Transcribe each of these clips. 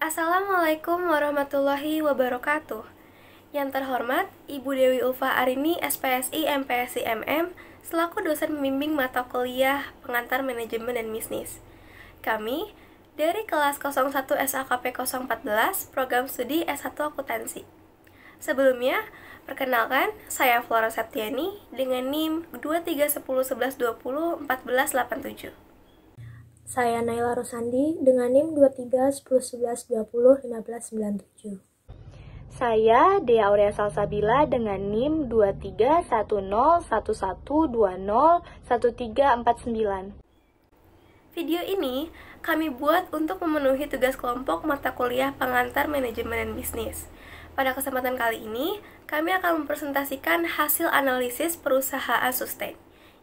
Assalamualaikum warahmatullahi wabarakatuh. Yang terhormat, Ibu Dewi Ulfa Arini, SPSI, MPSI, MM, selaku dosen pembimbing mata kuliah pengantar manajemen dan bisnis. Kami dari kelas 01 SAKP 014, program studi S1 Akuntansi. Sebelumnya, perkenalkan, saya Flora Septiani dengan NIM 231011201487. Saya Naila Rosandi dengan NIM 231011201597. Saya Dea Aurea Salsabila dengan NIM 231011201349. Video ini kami buat untuk memenuhi tugas kelompok mata kuliah pengantar manajemen dan bisnis. Pada kesempatan kali ini, kami akan mempresentasikan hasil analisis perusahaan sustain,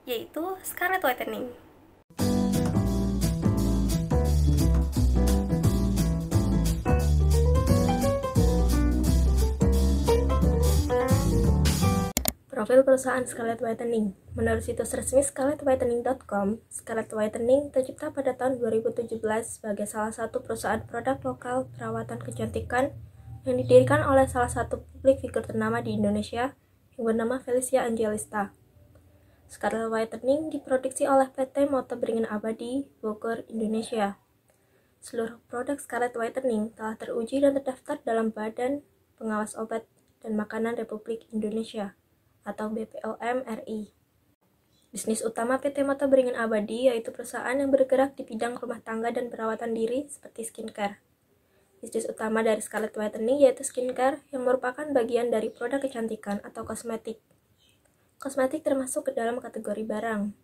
yaitu Scarlett Whitening. Profil perusahaan Scarlett Whitening. Menurut situs resmi scarlettwhitening.com, Scarlett Whitening tercipta pada tahun 2017 sebagai salah satu perusahaan produk lokal perawatan kecantikan yang didirikan oleh salah satu publik figur ternama di Indonesia yang bernama Felicia Angelista. Scarlett Whitening diproduksi oleh PT Motto Beringin Abadi, Bogor, Indonesia. Seluruh produk Scarlett Whitening telah teruji dan terdaftar dalam Badan Pengawas Obat dan Makanan Republik Indonesia atau BPOM RI. Bisnis utama PT Motto Beringin Abadi yaitu perusahaan yang bergerak di bidang rumah tangga dan perawatan diri seperti skincare. Bisnis utama dari Scarlett Whitening yaitu skincare yang merupakan bagian dari produk kecantikan atau kosmetik. Kosmetik termasuk ke dalam kategori barang.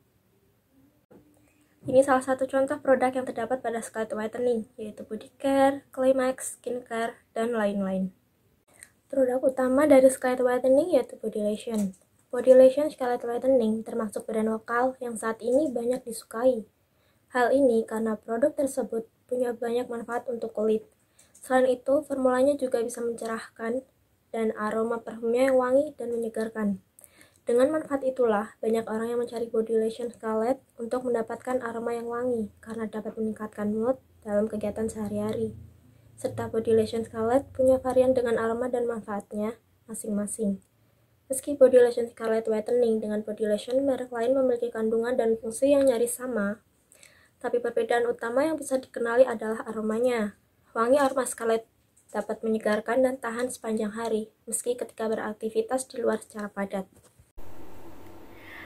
Ini salah satu contoh produk yang terdapat pada Scarlett Whitening, yaitu body care, climax, skincare, dan lain-lain. Produk utama dari Scarlett Whitening yaitu body lotion. Body lotion Scarlett Whitening termasuk brand lokal yang saat ini banyak disukai. Hal ini karena produk tersebut punya banyak manfaat untuk kulit. Selain itu, formulanya juga bisa mencerahkan dan aroma parfumnya yang wangi dan menyegarkan. Dengan manfaat itulah, banyak orang yang mencari body lotion Scarlett untuk mendapatkan aroma yang wangi karena dapat meningkatkan mood dalam kegiatan sehari-hari. Serta body lotion Scarlett punya varian dengan aroma dan manfaatnya masing-masing. Meski body lotion Scarlett Whitening dengan body lotion merek lain memiliki kandungan dan fungsi yang nyaris sama, tapi perbedaan utama yang bisa dikenali adalah aromanya. Wangi aroma Scarlett dapat menyegarkan dan tahan sepanjang hari, meski ketika beraktivitas di luar secara padat.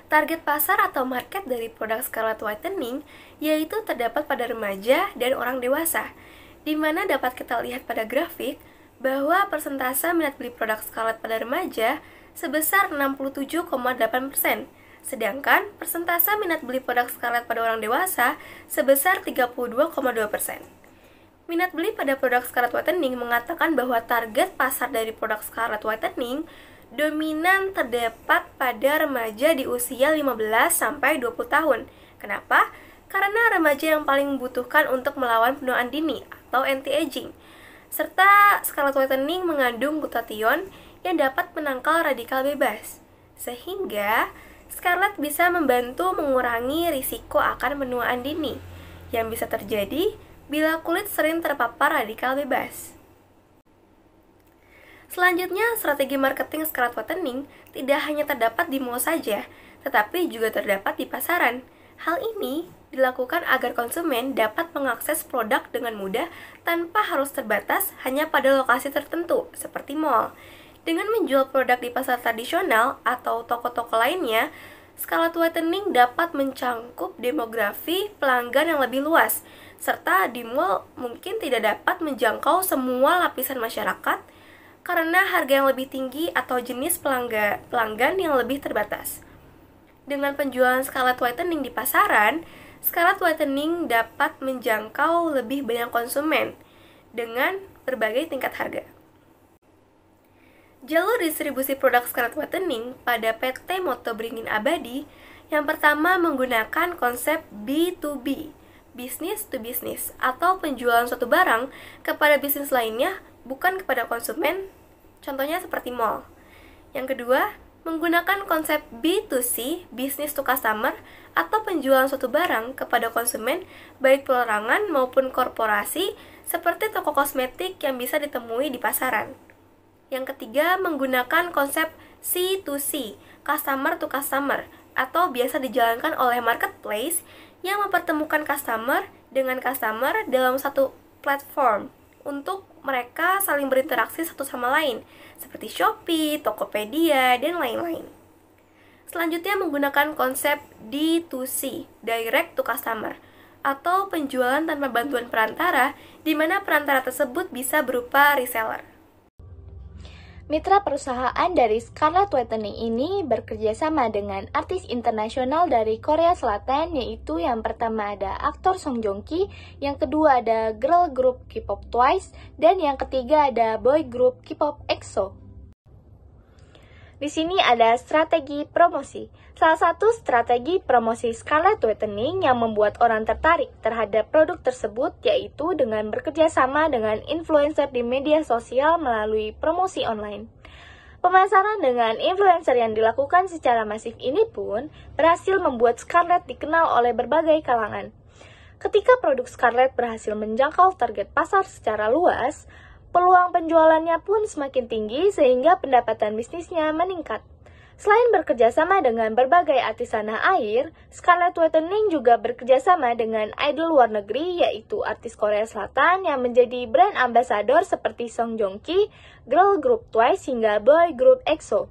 Target pasar atau market dari produk Scarlett Whitening yaitu terdapat pada remaja dan orang dewasa, di mana dapat kita lihat pada grafik bahwa persentase minat beli produk Scarlett pada remaja sebesar 67,8%, sedangkan persentase minat beli produk Scarlett pada orang dewasa sebesar 32,2%. Minat beli pada produk Scarlett Whitening mengatakan bahwa target pasar dari produk Scarlett Whitening dominan terdapat pada remaja di usia 15-20 tahun. Kenapa? Karena remaja yang paling membutuhkan untuk melawan penuaan dini atau anti-aging. Serta Scarlett Whitening mengandung glutathione yang dapat menangkal radikal bebas. Sehingga Scarlett bisa membantu mengurangi risiko akan penuaan dini yang bisa terjadi bila kulit sering terpapar radikal bebas. Selanjutnya, strategi marketing Scarlett Whitening tidak hanya terdapat di mall saja, tetapi juga terdapat di pasaran. Hal ini dilakukan agar konsumen dapat mengakses produk dengan mudah tanpa harus terbatas hanya pada lokasi tertentu, seperti mall. Dengan menjual produk di pasar tradisional atau toko-toko lainnya, Scarlett Whitening dapat mencangkup demografi pelanggan yang lebih luas, serta di mall mungkin tidak dapat menjangkau semua lapisan masyarakat karena harga yang lebih tinggi atau jenis pelanggan yang lebih terbatas. Dengan penjualan Scarlett Whitening di pasaran, Scarlett Whitening dapat menjangkau lebih banyak konsumen dengan berbagai tingkat harga. Jalur distribusi produk Scarlett Whitening pada PT Motto Beringin Abadi yang pertama menggunakan konsep B2B, business to business, atau penjualan suatu barang kepada bisnis lainnya bukan kepada konsumen, contohnya seperti mall. Yang kedua, menggunakan konsep B2C, business to customer, atau penjualan suatu barang kepada konsumen, baik perorangan maupun korporasi, seperti toko kosmetik yang bisa ditemui di pasaran. Yang ketiga, menggunakan konsep C2C, customer to customer, atau biasa dijalankan oleh marketplace yang mempertemukan customer dengan customer dalam satu platform untuk mereka saling berinteraksi satu sama lain, seperti Shopee, Tokopedia, dan lain-lain. Selanjutnya menggunakan konsep D2C, direct to customer, atau penjualan tanpa bantuan perantara, di mana perantara tersebut bisa berupa reseller. Mitra perusahaan dari Scarlett Whitening ini bekerja sama dengan artis internasional dari Korea Selatan, yaitu yang pertama ada aktor Song Joong Ki, yang kedua ada girl group K-pop Twice, dan yang ketiga ada boy group K-pop EXO. Di sini ada strategi promosi. Salah satu strategi promosi Scarlett Whitening yang membuat orang tertarik terhadap produk tersebut yaitu dengan bekerja sama dengan influencer di media sosial melalui promosi online. Pemasaran dengan influencer yang dilakukan secara masif ini pun berhasil membuat Scarlett dikenal oleh berbagai kalangan. Ketika produk Scarlett berhasil menjangkau target pasar secara luas, peluang penjualannya pun semakin tinggi sehingga pendapatan bisnisnya meningkat. Selain bekerja sama dengan berbagai artis tanah air, Scarlett Whitening juga bekerja sama dengan idol luar negeri yaitu artis Korea Selatan yang menjadi brand ambassador seperti Song Joong Ki, girl group Twice hingga boy group EXO.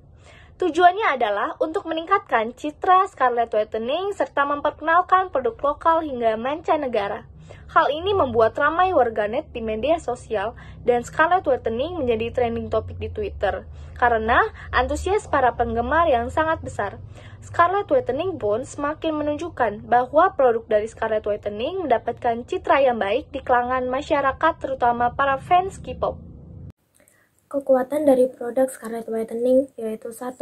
Tujuannya adalah untuk meningkatkan citra Scarlett Whitening serta memperkenalkan produk lokal hingga mancanegara. Hal ini membuat ramai warganet di media sosial dan Scarlett Whitening menjadi trending topik di Twitter karena antusias para penggemar yang sangat besar. Scarlett Whitening pun semakin menunjukkan bahwa produk dari Scarlett Whitening mendapatkan citra yang baik di kalangan masyarakat terutama para fans K-pop. Kekuatan dari produk Scarlett Whitening yaitu 1.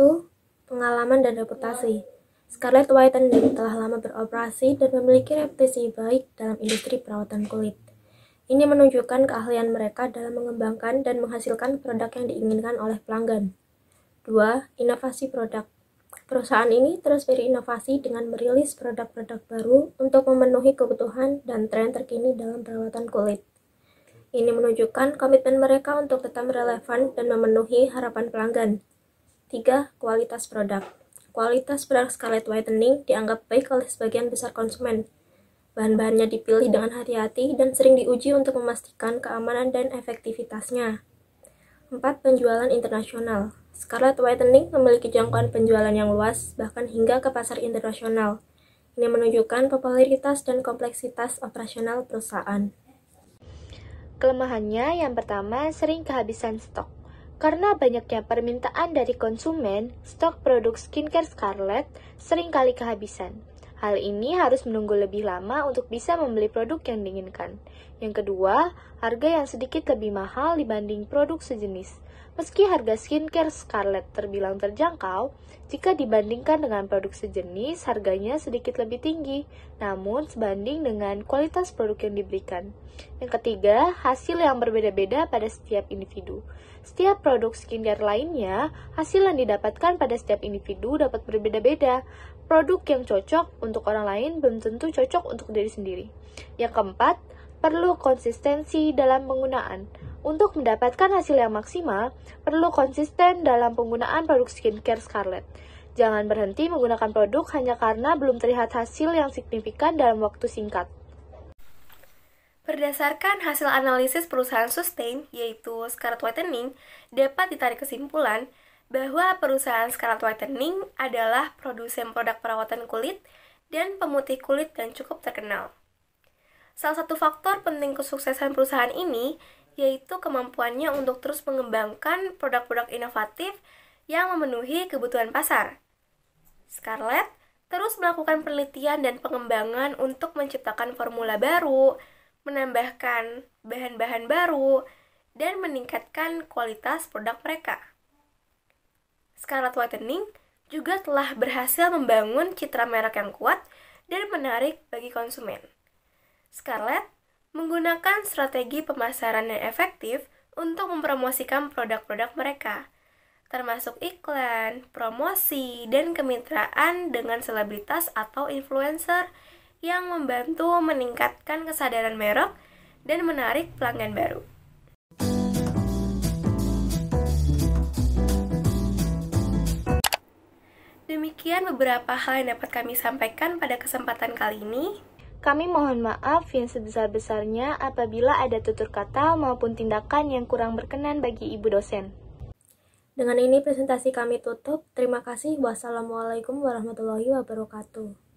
Pengalaman dan reputasi. Scarlett Whitening telah lama beroperasi dan memiliki reputasi baik dalam industri perawatan kulit. Ini menunjukkan keahlian mereka dalam mengembangkan dan menghasilkan produk yang diinginkan oleh pelanggan. 2. Inovasi produk. Perusahaan ini terus berinovasi dengan merilis produk-produk baru untuk memenuhi kebutuhan dan tren terkini dalam perawatan kulit. Ini menunjukkan komitmen mereka untuk tetap relevan dan memenuhi harapan pelanggan. 3. Kualitas produk. Kualitas produk Scarlett Whitening dianggap baik oleh sebagian besar konsumen. Bahan-bahannya dipilih dengan hati-hati dan sering diuji untuk memastikan keamanan dan efektivitasnya. 4. Penjualan internasional. Scarlett Whitening memiliki jangkauan penjualan yang luas, bahkan hingga ke pasar internasional. Ini menunjukkan popularitas dan kompleksitas operasional perusahaan. Kelemahannya yang pertama sering kehabisan stok. Karena banyaknya permintaan dari konsumen, stok produk skincare Scarlett sering kali kehabisan. Hal ini harus menunggu lebih lama untuk bisa membeli produk yang diinginkan. Yang kedua, harga yang sedikit lebih mahal dibanding produk sejenis. Meski harga skincare Scarlett terbilang terjangkau, jika dibandingkan dengan produk sejenis, harganya sedikit lebih tinggi, namun sebanding dengan kualitas produk yang diberikan. Yang ketiga, hasil yang berbeda-beda pada setiap individu. Setiap produk skincare lainnya, hasil yang didapatkan pada setiap individu dapat berbeda-beda. Produk yang cocok untuk orang lain belum tentu cocok untuk diri sendiri. Yang keempat, perlu konsistensi dalam penggunaan. Untuk mendapatkan hasil yang maksimal, perlu konsisten dalam penggunaan produk skincare Scarlett. Jangan berhenti menggunakan produk hanya karena belum terlihat hasil yang signifikan dalam waktu singkat. Berdasarkan hasil analisis perusahaan sustain, yaitu Scarlett Whitening, dapat ditarik kesimpulan bahwa perusahaan Scarlett Whitening adalah produsen produk perawatan kulit dan pemutih kulit yang cukup terkenal. Salah satu faktor penting kesuksesan perusahaan ini yaitu kemampuannya untuk terus mengembangkan produk-produk inovatif yang memenuhi kebutuhan pasar. Scarlett terus melakukan penelitian dan pengembangan untuk menciptakan formula baru, menambahkan bahan-bahan baru, dan meningkatkan kualitas produk mereka. Scarlett Whitening juga telah berhasil membangun citra merek yang kuat dan menarik bagi konsumen. Scarlett menggunakan strategi pemasaran yang efektif untuk mempromosikan produk-produk mereka. termasuk iklan, promosi, dan kemitraan dengan selebritas atau influencer yang membantu meningkatkan kesadaran merek dan menarik pelanggan baru. Demikian beberapa hal yang dapat kami sampaikan pada kesempatan kali ini. Kami mohon maaf yang sebesar-besarnya apabila ada tutur kata maupun tindakan yang kurang berkenan bagi Ibu dosen. Dengan ini presentasi kami tutup. Terima kasih. Wassalamualaikum warahmatullahi wabarakatuh.